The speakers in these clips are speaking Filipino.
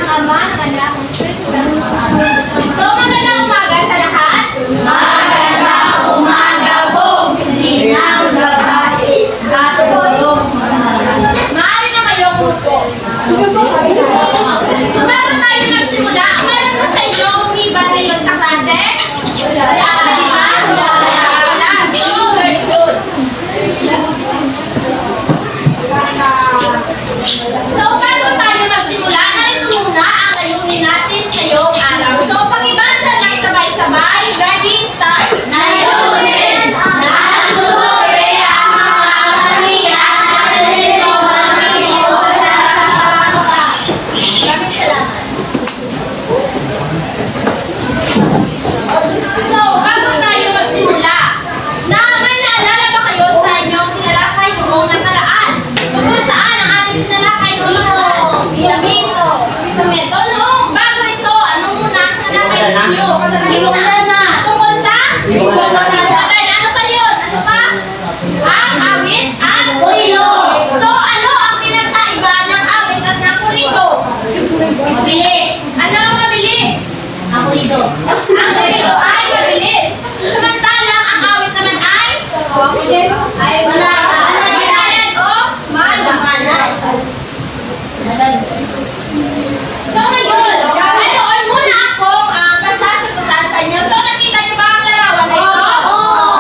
ng Ama, ng Anak, ng Espiritu Santo. So, magandang umaga sa lahat. Magandang umaga po, Sinang Gabais, Katulong Marami. Maaari na kayong umupo. So, bago tayo magsimula, meron ko sa inyo umiba na yun sa klase? Wala, di ba? Wala. So, very good. So, bago tayo magsimula, narito muna ang layunin natin ngayong araw. So, pakibasa lang sabay-sabay. Ready, start! Layunin, nasuri ang mga kalihan at nito maniniwala sa mga. Maraming salamat. So, bago tayo magsimula, may naalala ba kayo sa inyong tinalakay noong nakaraan? Kung saan ang ating tinalakay noong nakaraan? Mito. Sa mito, no? Bago ito, ano muna ang tinalakay ninyo? Imulan na. Tungkol sa? Imulan na. Ano pa yun? Ano pa? Ang awit at? Kurido. So, ano ang pinagkaiba ng awit at ng kurido? Mabilis. Ano ang mabilis? Ang kurido. Ang kurido ay mabilis. Samantalang ang awit naman ay? Manayan o malumanay. So ngayon, mayroon muna akong masasagutan sa inyo. So nakita niyo ba ang larawan na ito?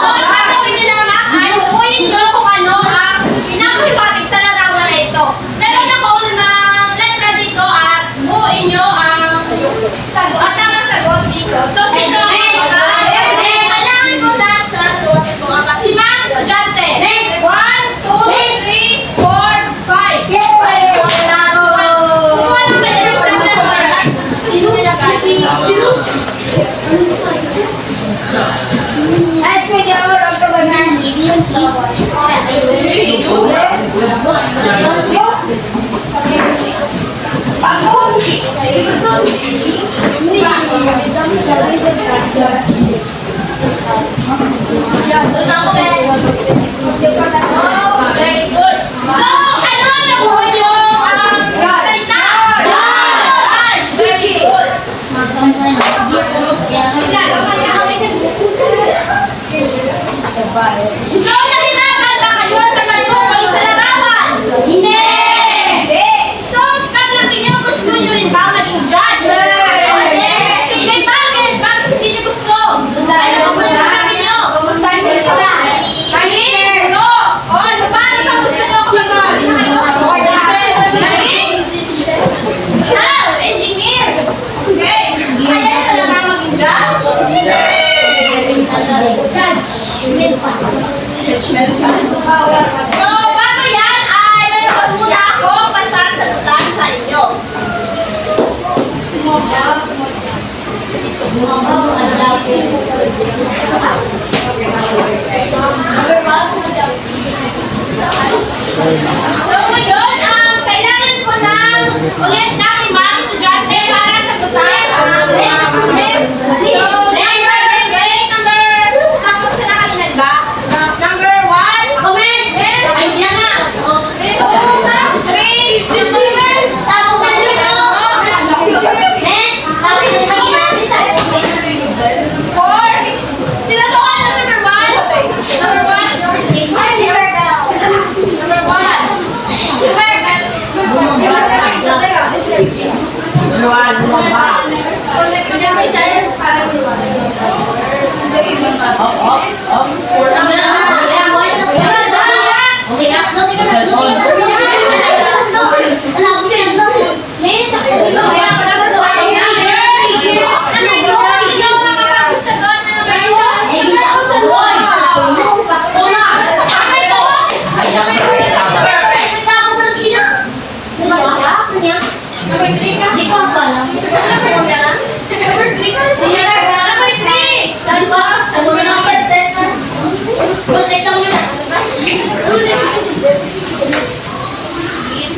So ang gagawin niyo lamang ay hukuyin niyo kung ano ang pinapahiwatig sa larawan na ito. Meron akong limang letra dito at buuin niyo ang sagot at ang sagot dito. So sino ang kailangan ko dahil sa tuwag ko ang limang estudyante. 1, 2, 3, 4, 5. Oh, very good. So, ano ang nabuo yung salita? Gosh, very good. So, nalinawan ba kayo sa magtukoy sa larawan? Hindi. Hindi. So, paglaki niyo, gusto niyo rin ba maging judge? Hindi. Hindi, bakit? Bakit hindi niyo gusto? Dahil gusto niyo. Career, no? O, ano ba? Ano ba gusto niyo kung engineer. Okay. Kaya ka na lang maging judge? So, bago yan, ay mayroon muna ako masasagutan sa inyo. So, ngayon, kailangan ko ng ulit ng ibang estudyante para sagutan ang quiz. So, tapos ka na kanina, diba? Number 1. Ako, miss. Ay, siya na. Ako, miss. 2, 3, 4. Tapos na dito. Miss, tapos na sa gitna. Sino to ka ng number 1? Number 1? Silver bell. Number 1. Si Perfect.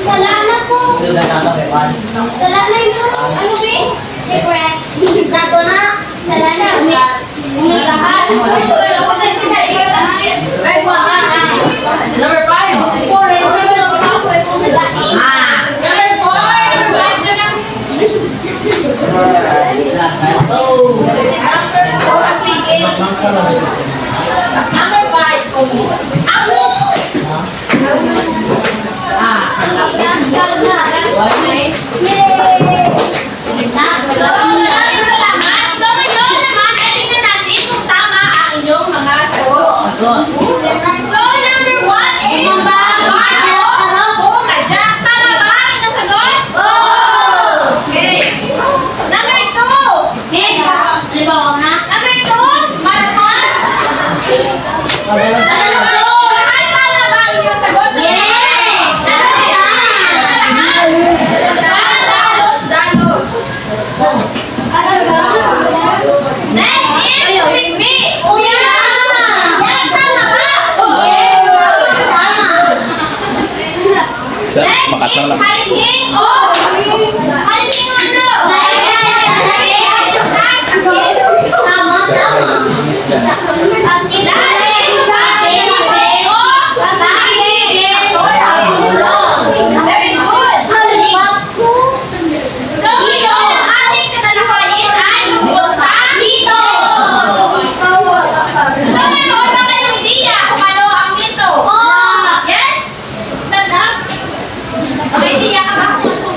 Salamat po. Salamat po. Ano ba? Secret. Nato na. Salamat. Umikahan. Number 5. Number 4. Number 5, police. Nice. So, maraming salamat. So, ngayon naman, tingnan natin kung tama ang inyong mga sagot. So, number 1 is Jack. Tama ba ang inyong sagot? Okay. Number 2. Number 2, Marcos. Marcos, tama ba ang inyong sagot? Dalos. Next is Whitby. Yes, tama ba? Next is Halihing. Halihing ano? Very good. So, ngayon, ang ating tatalakayin ay tungkol sa mito. So, meron ba kayong ideya kung ano ang mito? Yes? Stand up. May ideya ka ba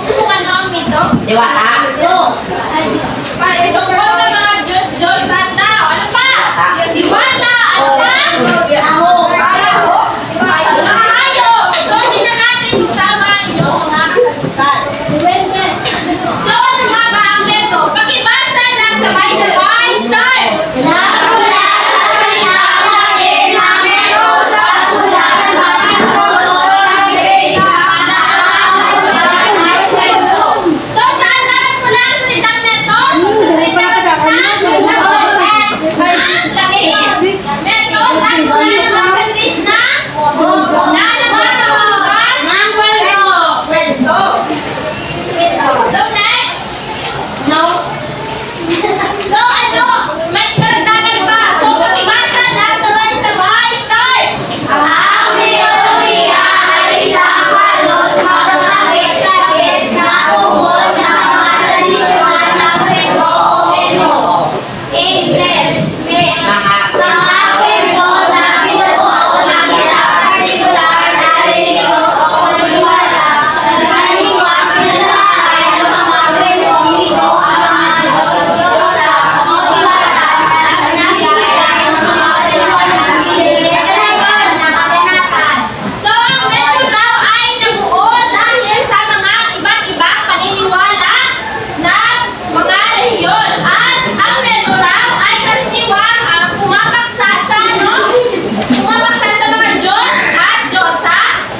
kung ano ang mito? Tungkol sa mga Diyos, stand now. Ano pa? Diwata. Ano pa? Hayop. So, tingnan natin kung tama ang inyong mga kasagutan. So, ano nga ba ang mito? Pakibasa ng sabay-sabay. Start! So, saan nagmula ang salitang metos? Metos, saan mula ang mga salitis na? Na nagkakauban? Kwento. So, next. So, ano? May karagdagan pa. So, pakibasa na sabay-sabay. Start! So, ang meto daw ay nabuo dahil sa mga iba't ibang paniniwala ng mga reliyon. At ang meto raw ay karaniwang pumapaksa sa mga Diyos at Diyosa,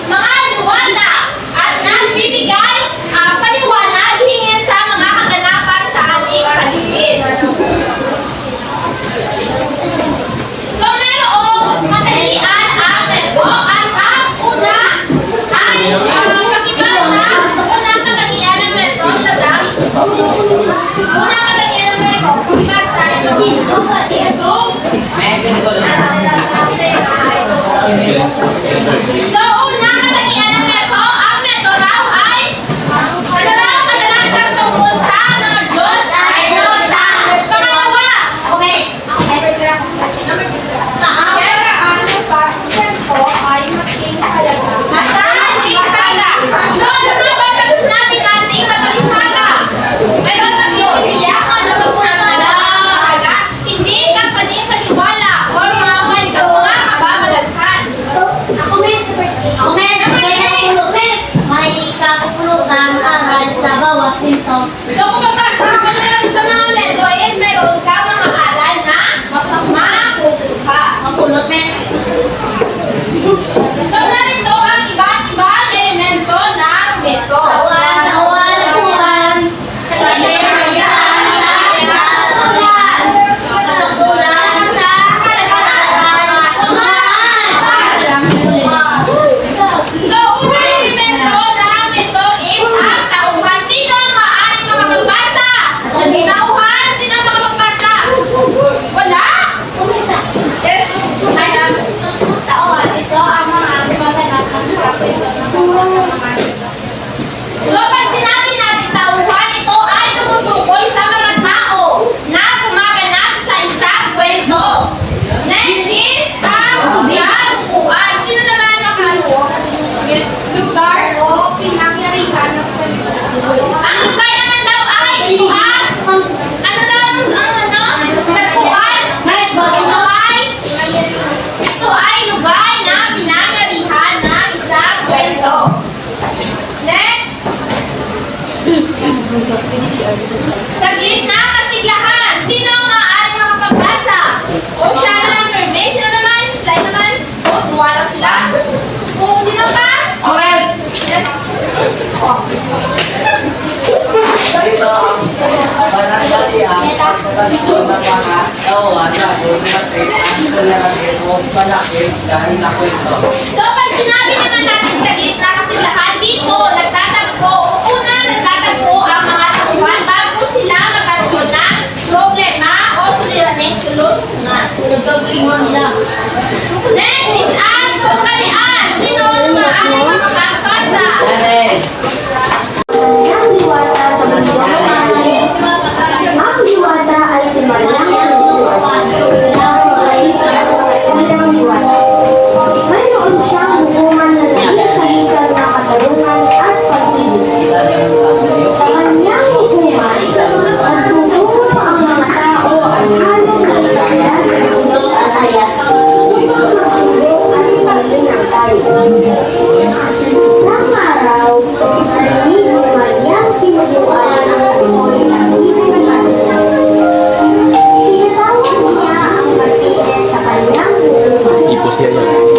mga diwata, at nagbibigay paliwanag hingin sa mga kaganapan sa ating paligid. So, mayroong katalian ang meto at ang una ay pakibasa. Unang katalian ng meto sa unang katalian ng meto, pakibasa. So, unang katalian ng meto, ang meto raw ay kadalasang tungkol sa mga Diyos at Diyosa. Pangalawa, Katalikhala. So, ano nga ba pag sinabi natin katalikhala? Meron bang iiyak o ano pag sinabi natin katalikhala? Hindi ka panipaniwala o mga may kababalaghan. So, kung mabasa ko na lang sa mga meto is meron ka mga aral na makulot ka. So, narito ang iba't ibang elemento ng meto. So, unang elemento ng meto is ang tauhan. Sino ang maaaring makapagbasa? Tauhan, sino ang makapagbasa? Wala? Yes, I am. Sa gitna ng kasiglahan, sino ang maaaring makapagbasa? Oceana, Mermaid, sino naman? Fly naman? O, duwala sila? O, sino ka? Yes! Yes. Ito ang panandalian at pagkakito ng mga kawan na ultimate ang tolerante o malaki dahil sa kwento. So, pag sinabi naman natin sa gitna ng kasiglahan, dito, nagtatagpo, una nagtatagpo ang mga tauhan bago sila magkaroon ng problema o suliraning solusyonan. Next is ang tungkalian. Sino ang maaaring makapagpasa? Janet! Ang diwata sa mundo ay ang diwata ay si Mariang Sinubuan. Siya ay isang diwata. Mayroon siyang hukuman na nag-iisa-isang na katarungan at pag-ibig. Sa kanyang hukuman, nagtuturo ang mga tao ang halong nagkakala sa Diyos at ayat upang magsubok at pag-inang tayo. Isang araw, narinig ni Mariang Sinubuan ang tungkoy ng ibig at Diyos. Tinatawag niya ang Martínez sa kanyang hukuman.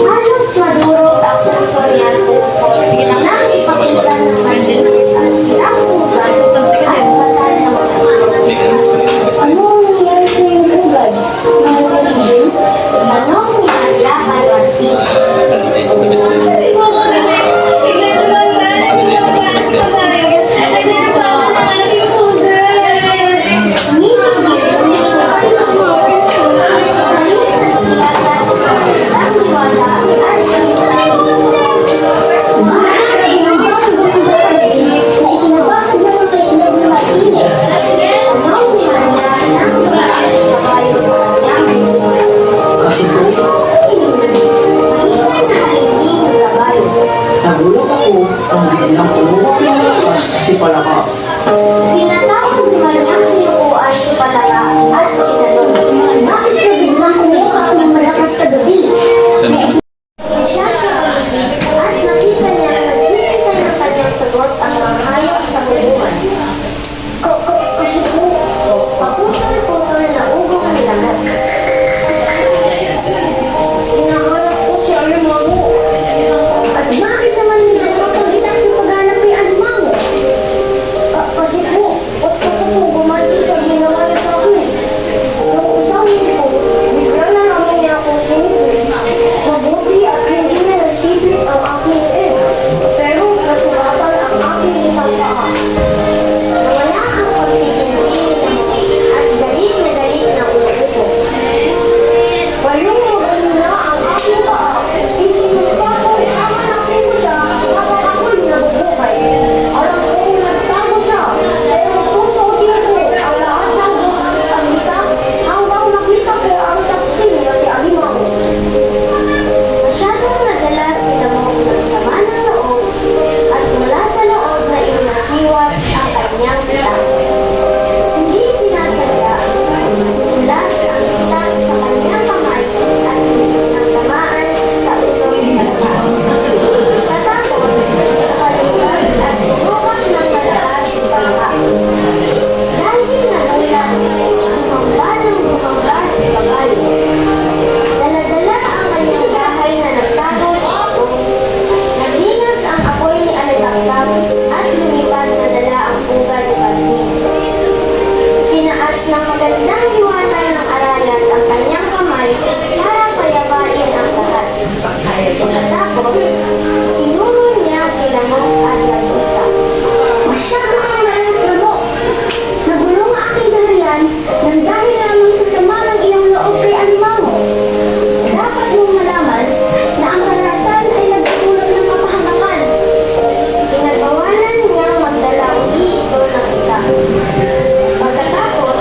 Halos maduro ang puso niya sa lupot nang ipakita ng Martínez ang sirang ugat at pasal ng Ano ang nangyari sa iyong ugat? Nangulitin? Tanong ni Maria kay Martínez. Kasi ko, nagulat ako ang biglang umuha ng lakas si Palaka. Tinatawag ni Mariang Sinubuan si Palaka at tinanong, bakit ka biglang kumuha ng malakas kagabi? Siya sa paligid at nakita niya na naghihintay ng kanyang sagot ang mga hayop sa kulungan. Kasi po, paputol-putol na ugong nilagat. Hinaharap ko si Alimango. At bakit naman hindi ako makagitak sa paghanap ni Alimango? Kasi po, gusto ko po gumanti sa ginawa niya sa akin. Nung isang linggo, bigla na naman niya akong sinipin. Mabuti at hindi na nasipit ang aking leeg. Pero nasulatan ang aking isang paa. Nawala ang pagtitindig at galit na ulo ko. Walong magaling na ang aking paa. Isinita ko hamanapin ko siya habang ako'y nabubuhay. Alam kong nagtago siya, pero susuotin ko ang lahat ng bukas at hita hanggang nakita ko ang taksin niya si Alimango. Masyadong nadala si Lamok ng sama ng loob at mula sa loob na iminasiwas ang kanyang kita. Hindi sinasadya, ulas ang kita sa kanyang kamay at hindi nang tamaan sa ulo si Palaka. Sa takot, nagkakalugad at bumukak ng malakas si Palaka. Dahil nagulat, bumamba ng bumamba si Babayo. Dala-dala ang kanyang bahay na nagtago sa ito. Naglingas ang apoy ni Alagakgam at lumipad na dala ang pugad ni Martínez. Tinaas ng magandang liwanag ng arayat ang kanyang kamay para payapain ang lahat. Pagkatapos, tinuro niya si Lamok at nagwika. Masyado kang malas, Lamok! Nagulo ang aking dahilian nang dahil lamang sa sama ng iyong loob kay Alimango. Dapat mong malaman na ang karahasan ay nagtutulot ng kapahamakan. Pinagawanan niyang magdala uli ito ng kita. Pagkatapos,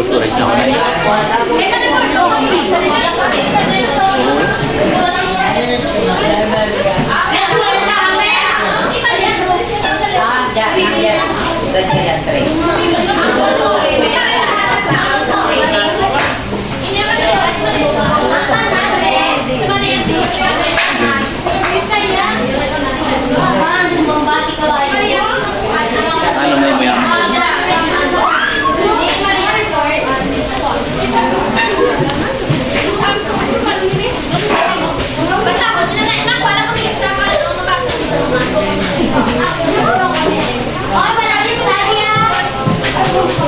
pulso rin siya ko na. Ano may mo yan? Basta ako, dinanain ako. Alam ko yung isa ka. Ano,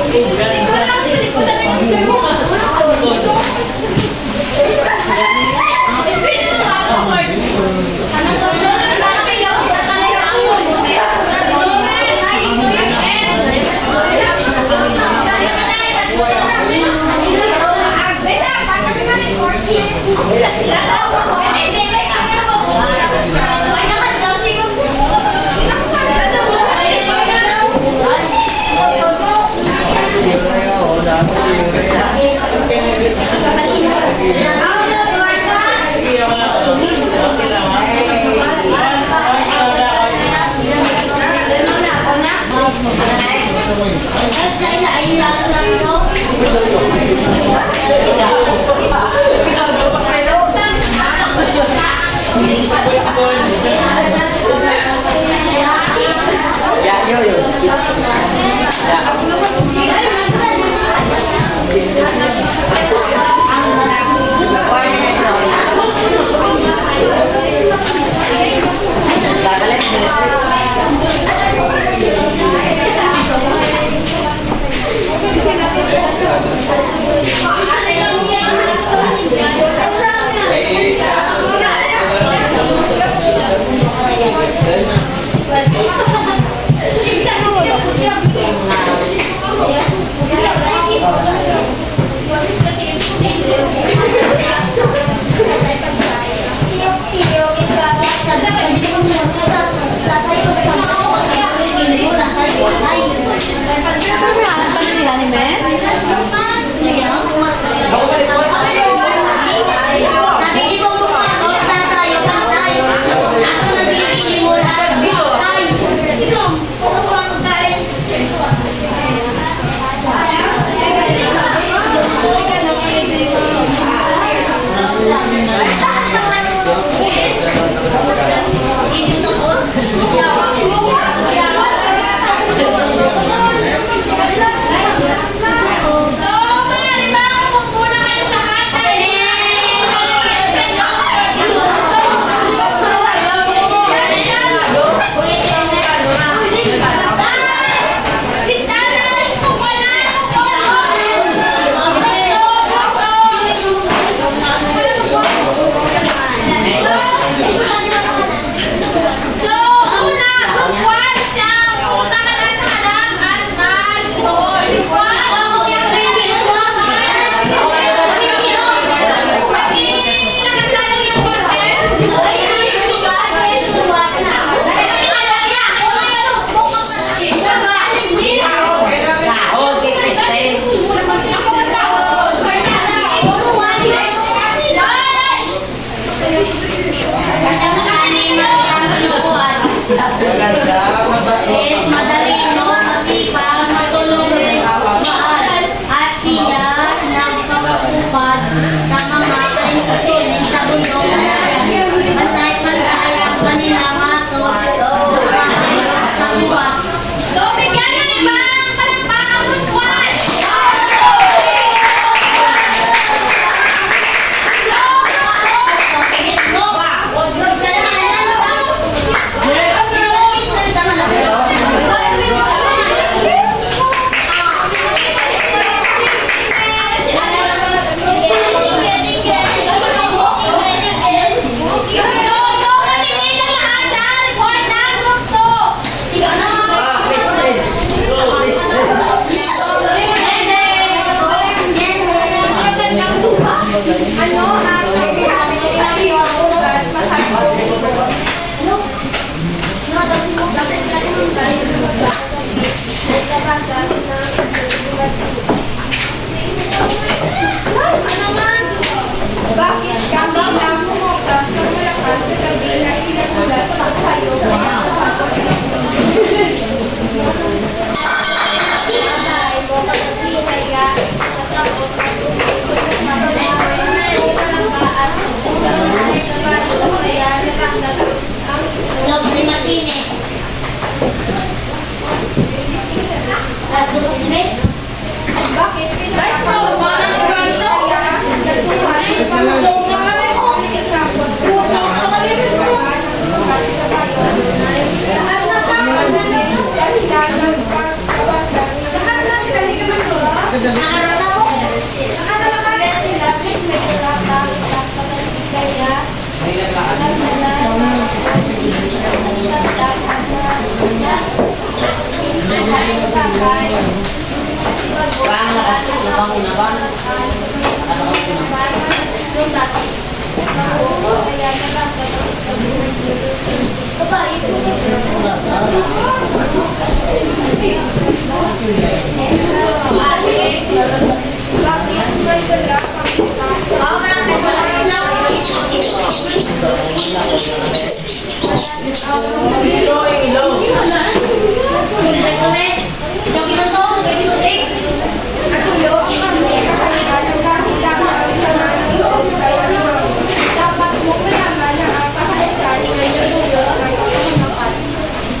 May naglaan.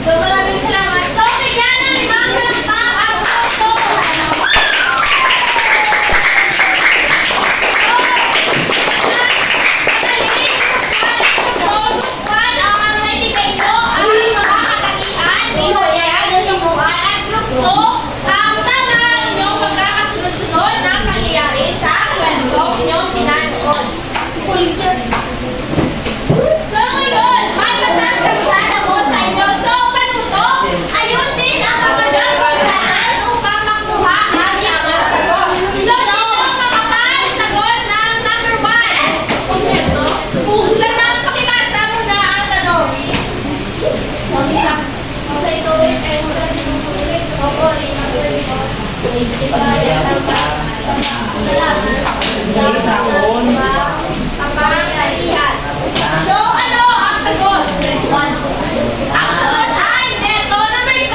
So maraming salamat. So bigyan ng limang palakpak ang puso. So ngayon, may masasagutan ako sa inyo. So, paano to? Ayusin ang magandang pagdanas upang makuha ang iyong sagot. So, sino makapagsagot ng number 1? Gandang pakibasa mo na ang tanong. So, ano ang sagot? Ang sagot ay neto number 2.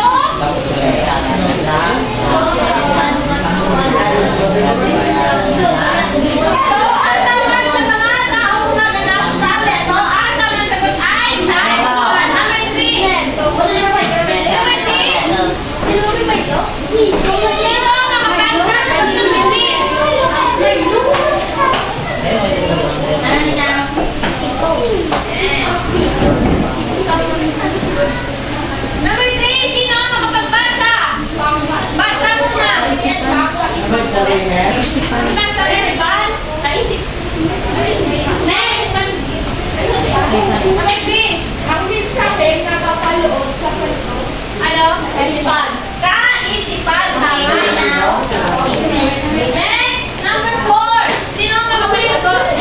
So, ang tawag sa mga taong gumaganap sa neto, ang tamang sagot ay neto. Number 3. Number 3. Sino ang makapagsasagot ng number 3? Number 3, sino ang makapagbasa? Basa mo na. Basa isipan. Naisip. Next. Number 3. Ang mensahe nakapaloob sa kwento. Ano? Kaisipan. Kaisipan. Tama. Next. Number 4. Sino ang makapagsagot?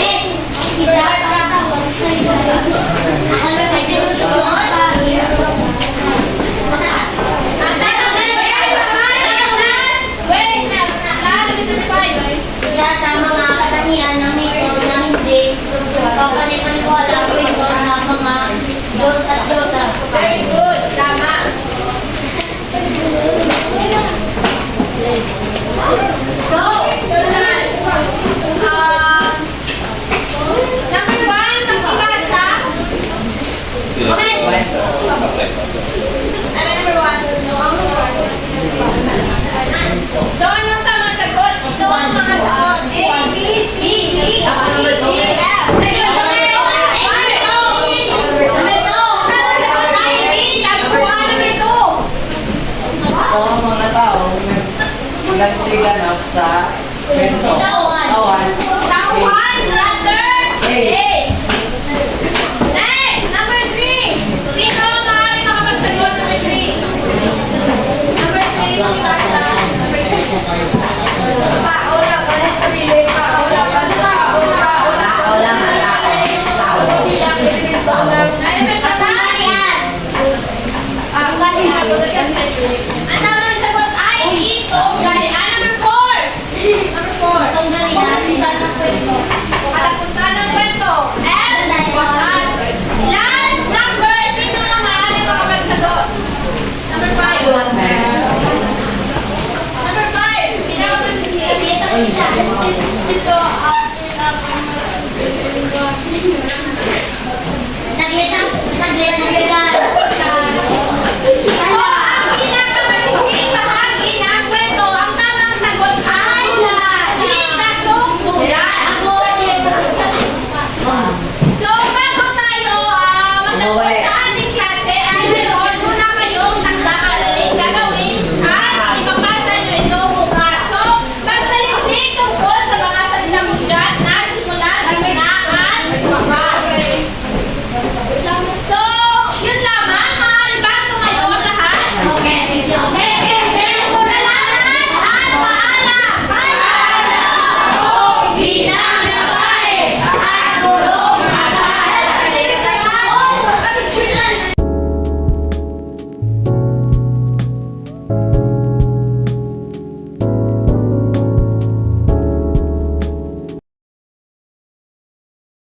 Isa sa mga katangian ng mito na hindi kapanipaniwala ko ito ng mga Diyos at Diyosa. Very good. Tama. So, number 1, magkibasa. Ano number 1? So, anong tamang sagot? Ito ang mga sagot. A, B, C, D, E, F. Tamang sagot ay D. Number 1, number 2. Ako ang mga taong nagsiganap sa kwento. Tawan. Tawan, letter A. Next, number 3. Sino ang maaaring makapagsagot number 3? Number 3, makibasa. Paula pa sa sarili, paula pa sa paula. Ay, may patay. Ang kanina ko na Ang tamang sagot ay ito. Number 4. Number 4. Katapusan ng kwento. And last number. Sino ang maaaring makapagsagot? Number 5. Number 5. Pinakamasigit. ito Saglit ang bigal.